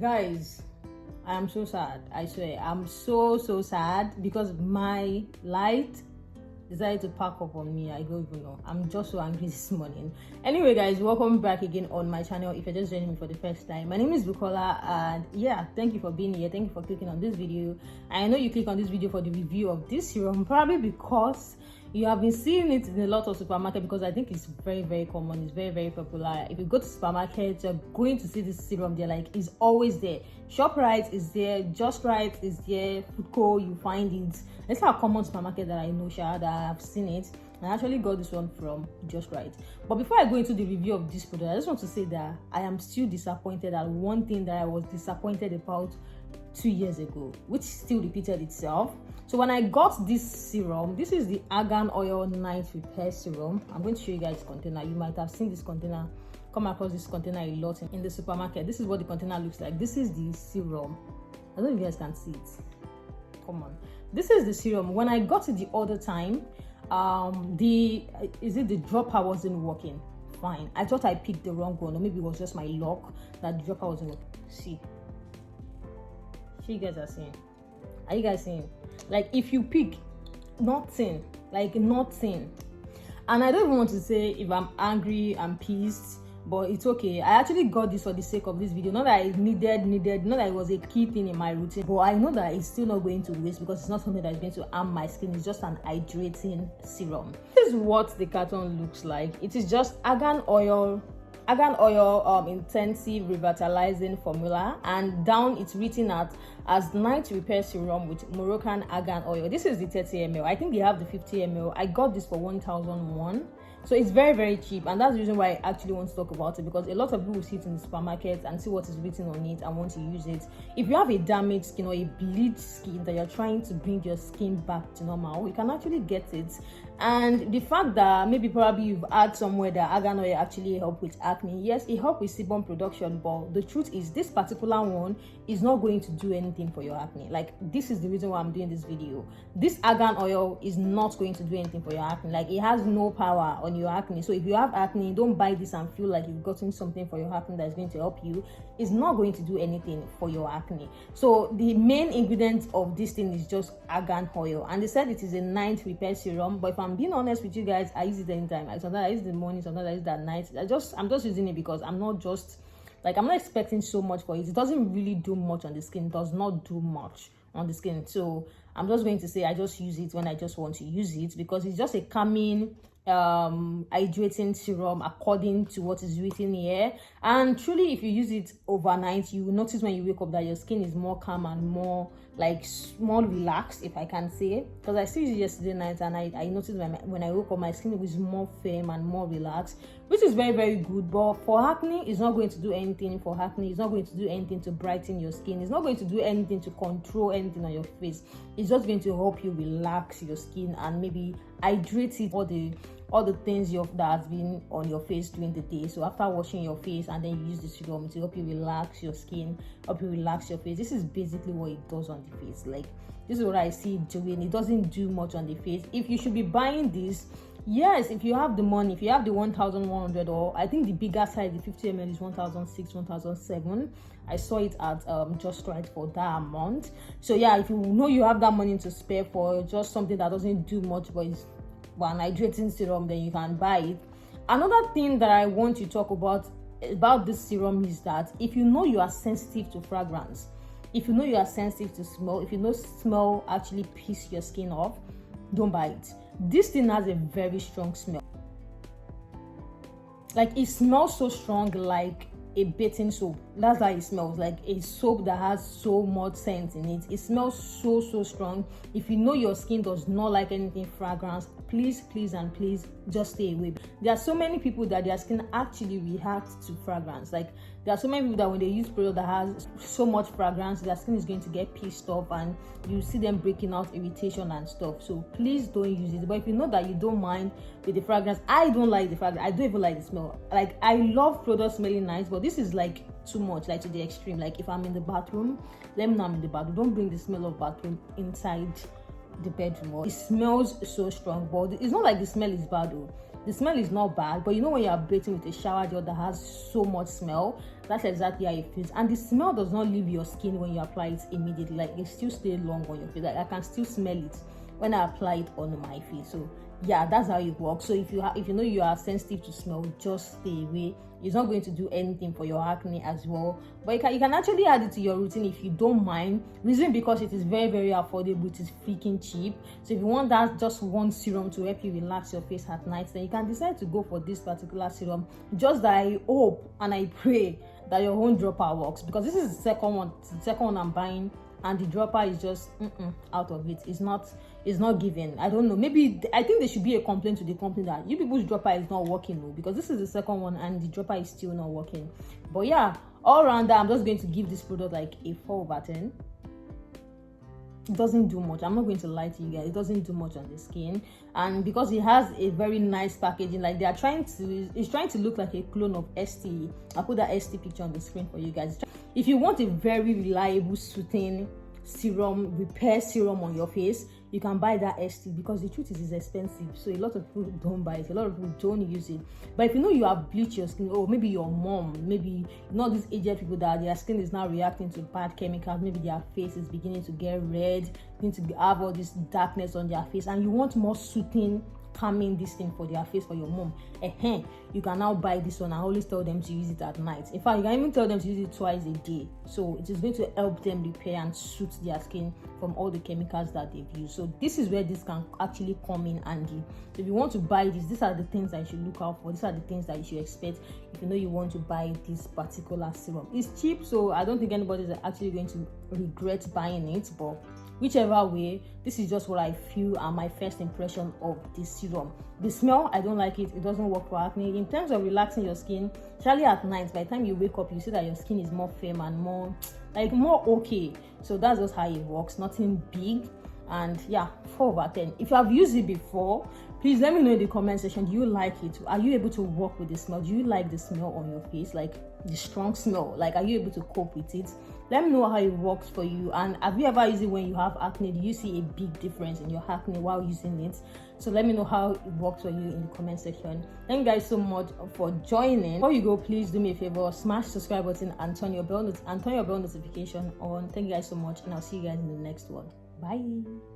Guys, I am so sad. I swear, I'm so sad because my light decided to pack up on me. I don't even know. I'm just so angry this morning. Anyway, guys, welcome back again on my channel. If you're just joining me for the first time, my name is Olubukola, and yeah, thank you for being here. Thank you for clicking on this video. I know you click on this video for the review of this serum, probably because you have been seeing it in a lot of supermarkets, because I think it's very common. It's very popular. If you go to supermarkets, you're going to see this serum. They're like, it's always there. SUBCRIBE is there, Just Right is there, Foodco, you find it. It's like a common supermarket that I know, that I've seen it. I actually got this one from Just Right. But before I go into the review of this product, I just want to say that I am still disappointed at one thing that I was disappointed about 2 years ago, which still repeated itself. So when I got this serum, this is the Argan Oil Night Repair Serum. I'm going to show you guys the container. You might have seen this container, come across this container a lot in the supermarket. This is what the container looks like. This is the serum. I don't know if you guys can see it. Come on. This is the serum. When I got it the other time, the dropper wasn't working. Fine. I thought I picked the wrong one, or maybe it was just my luck that the dropper wasn't working. See, you guys are seeing. Are you guys seeing? Like, if you pick nothing, like nothing. And I don't even want to say if I'm angry, I'm pissed, but it's okay. I actually got this for the sake of this video. Not that I needed, not that it was a key thing in my routine, but I know that it's still not going to waste because it's not something that is going to harm my skin. It's just an hydrating serum. This is what the carton looks like. It is just Argan oil intensive revitalizing formula, and down it's written as Night Repair Serum with Moroccan Argan oil. This is the 30 ml. I think they have the 50 ml. I got this for 1,001. So it's very cheap, and that's the reason why I actually want to talk about it, because a lot of people see it in the supermarket and see what is written on it and want to use it. If you have a damaged skin or a bleached skin that you're trying to bring your skin back to normal, you can actually get it. And the fact that maybe probably you've had somewhere that Argan oil actually help with acne, yes, it helps with sebum production, but the truth is this particular one is not going to do anything for your acne. Like, this is the reason why I'm doing this video. This Argan oil is not going to do anything for your acne. Like, it has no power on your acne. So if you have acne, don't buy this and feel like you've gotten something for your acne that is going to help you. It's not going to do anything for your acne. So the main ingredient of this thing is just Argan oil, and they said it is a night repair serum. But if I'm being honest with you guys, I use it anytime. Sometimes I use it in the morning, sometimes I use it at night. I'm just using it because I'm not expecting so much for it. It doesn't really do much on the skin. It does not do much on the skin. So I'm just going to say I just use it when I just want to use it, because it's just a calming hydrating serum according to what is written here. And truly, if you use it overnight, you will notice when you wake up that your skin is more calm and more more relaxed, if I can say, because I still used it yesterday night, and I noticed when I woke up my skin was more firm and more relaxed, which is very good. But for acne, it's not going to do anything. For acne, it's not going to do anything to brighten your skin. It's not going to do anything to control anything on your face. It's just going to help you relax your skin and maybe hydrate it, all the things that has been on your face during the day. So after washing your face, and then you use the serum to help you relax your skin, help you relax your face. This is basically what it does on the face. Like, this is what I see it doing. It doesn't do much on the face. If you should be buying this, yes, if you have the money, if you have the 1,100, or I think the bigger size, the 50 ml is 1,600, 1,007. I saw it at Just Right for that amount. So yeah, if you know you have that money to spare for just something that doesn't do much but it's an hydrating serum, then you can buy it. Another thing that I want to talk about this serum is that if you know you are sensitive to fragrance, if you know you are sensitive to smell, if you know smell actually piss your skin off, don't buy it. This thing has a very strong smell. Like, it smells so strong, like a bathing soap. That's how it smells, like a soap that has so much scent in it. It smells so strong. If you know your skin does not like anything fragrance, please just stay away. There are so many people that their skin actually reacts to fragrance. Like, there are so many people that when they use product that has so much fragrance, their skin is going to get pissed off, and you see them breaking out irritation and stuff. So please don't use it. But if you know that you don't mind with the fragrance, I don't like the fragrance. I don't even like the smell. Like, I love products smelling nice, but this is like too much, like to the extreme. Like, if I'm in the bathroom, let me know I'm in the bathroom. Don't bring the smell of bathroom inside the bedroom. It smells so strong, but it's not like the smell is bad though. The smell is not bad, but you know when you are bathing with a shower gel that has so much smell, that's exactly how it feels. And the smell does not leave your skin when you apply it immediately. Like, it still stays long on your face. Like, I can still smell it when I apply it on my face. So yeah, that's how it works. So if you know you are sensitive to smell, just stay away. It's not going to do anything for your acne as well, but you can actually add it to your routine if you don't mind. Reason because it is very, very affordable. It is freaking cheap. So if you want that just one serum to help you relax your face at night, then you can decide to go for this particular serum. Just that I hope and I pray that your own dropper works, because this is the second one I'm buying, and the dropper is just out of it. It's not given. I don't know, maybe I think there should be a complaint to the company that you people's dropper is not working, though, because this is the second one and the dropper is still not working. But yeah, all around that, I'm just going to give this product like a 4/10. It doesn't do much. I'm not going to lie to you guys. It doesn't do much on the skin, and because it has a very nice packaging, like it's trying to look like a clone of ST. I'll put that ST picture on the screen for you guys. If you want a very reliable, soothing serum, repair serum on your face, you can buy that ST, because the truth is it's expensive, so a lot of people don't buy it, a lot of people don't use it. But if you know you have bleached your skin, or maybe your mom, maybe not these aged people that their skin is now reacting to bad chemicals, maybe their face is beginning to get red, beginning to have all this darkness on their face, and you want more soothing, calming this thing for their face, for your mom, you can now buy this one. I always tell them to use it at night. In fact, you can even tell them to use it twice a day, so it is going to help them repair and soothe their skin from all the chemicals that they've used. So this is where this can actually come in handy. So if you want to buy this, these are the things that you should look out for. These are the things that you should expect if you know you want to buy this particular serum. It's cheap, so I don't think anybody is actually going to regret buying it, but whichever way, this is just what I feel and my first impression of this serum. The smell, I don't like it. It doesn't work for acne. In terms of relaxing your skin, especially at night, by the time you wake up, you see that your skin is more firm and more okay. So that's just how it works. Nothing big. And yeah, 4/10. If you have used it before, please let me know in the comment section. Do you like it? Are you able to work with the smell? Do you like the smell on your face, like the strong smell? Like, are you able to cope with it? Let me know how it works for you. And have you ever used it when you have acne? Do you see a big difference in your acne while using it? So let me know how it works for you in the comment section. Thank you guys so much for joining. Before you go, please do me a favor, smash the subscribe button and turn your bell notification on. Thank you guys so much, and I'll see you guys in the next one. Bye.